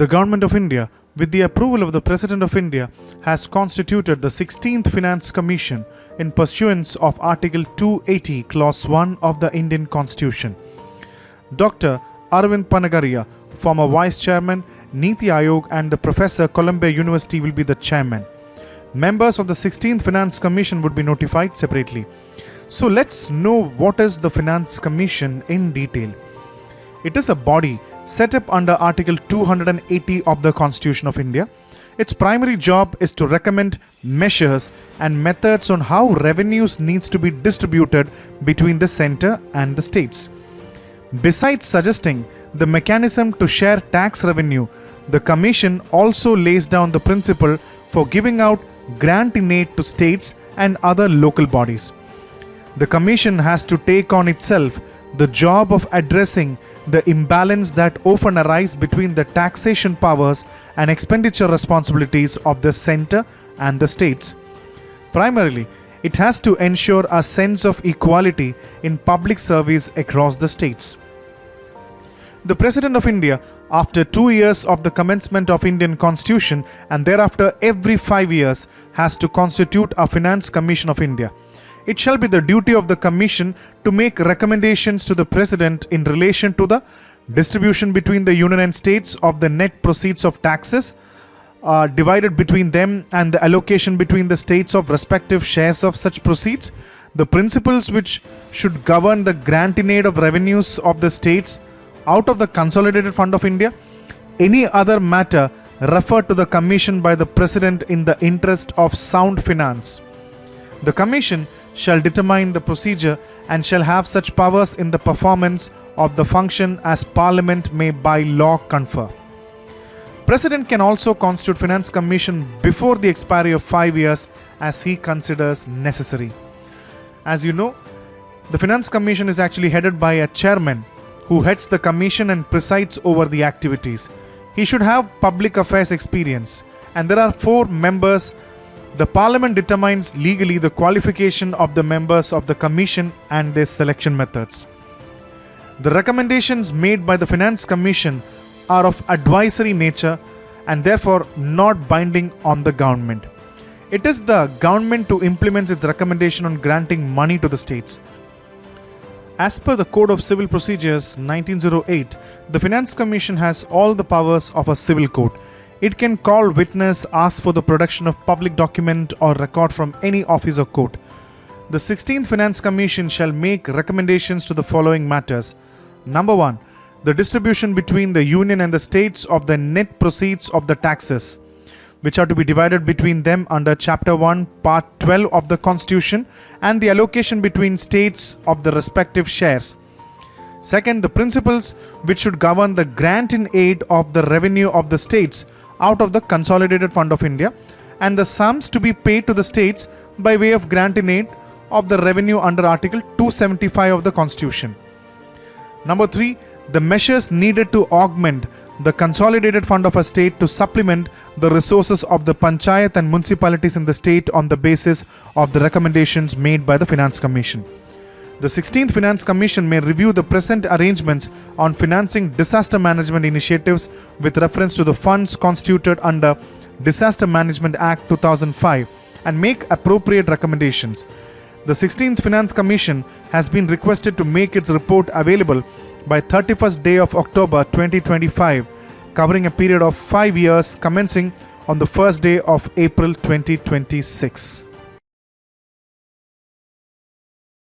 The Government of India, with the approval of the President of India, has constituted the 16th Finance Commission in pursuance of Article 280, Clause 1 of the Indian Constitution. Dr. Arvind Panagaria, former Vice Chairman, Niti Aayog, and the Professor, Columbia University, will be the Chairman. Members of the 16th Finance Commission would be notified separately. So let's know what is the Finance Commission in detail. It is a body set up under Article 280 of the Constitution of India. Its primary job is to recommend measures and methods on how revenues needs to be distributed between the centre and the states. Besides suggesting the mechanism to share tax revenue, the Commission also lays down the principle for giving out grant in aid to states and other local bodies. The Commission has to take on itself the job of addressing the imbalance that often arise between the taxation powers and expenditure responsibilities of the centre and the states. Primarily, it has to ensure a sense of equality in public service across the states. The President of India, after 2 years of the commencement of Indian Constitution and thereafter every 5 years, has to constitute a Finance Commission of India. It shall be the duty of the Commission to make recommendations to the President in relation to the distribution between the Union and states of the net proceeds of taxes divided between them and the allocation between the states of respective shares of such proceeds, the principles which should govern the grant in aid of revenues of the states out of the Consolidated Fund of India, any other matter referred to the Commission by the President in the interest of sound finance. The Commission shall determine the procedure and shall have such powers in the performance of the function as Parliament may by law confer. President can also constitute Finance Commission before the expiry of 5 years as he considers necessary. As you know, the Finance Commission is actually headed by a chairman who heads the commission and presides over the activities. He should have public affairs experience, and there are 4 members. The Parliament determines legally the qualification of the members of the Commission and their selection methods. The recommendations made by the Finance Commission are of advisory nature and therefore not binding on the government. It is the government to implement its recommendation on granting money to the states. As per the Code of Civil Procedures 1908, the Finance Commission has all the powers of a civil court. It can call witness, ask for the production of public document or record from any office or court. The 16th Finance Commission shall make recommendations to the following matters. Number 1. The distribution between the Union and the states of the net proceeds of the taxes, which are to be divided between them under Chapter 1, Part 12 of the Constitution, and the allocation between states of the respective shares. Second, the principles which should govern the grant in aid of the revenue of the states out of the Consolidated Fund of India and the sums to be paid to the states by way of grant in aid of the revenue under Article 275 of the Constitution. Number 3, the measures needed to augment the Consolidated Fund of a state to supplement the resources of the Panchayat and municipalities in the state on the basis of the recommendations made by the Finance Commission. The 16th Finance Commission may review the present arrangements on financing disaster management initiatives with reference to the funds constituted under Disaster Management Act 2005 and make appropriate recommendations. The 16th Finance Commission has been requested to make its report available by 31st day of October 2025, covering a period of 5 years commencing on the first day of April 2026.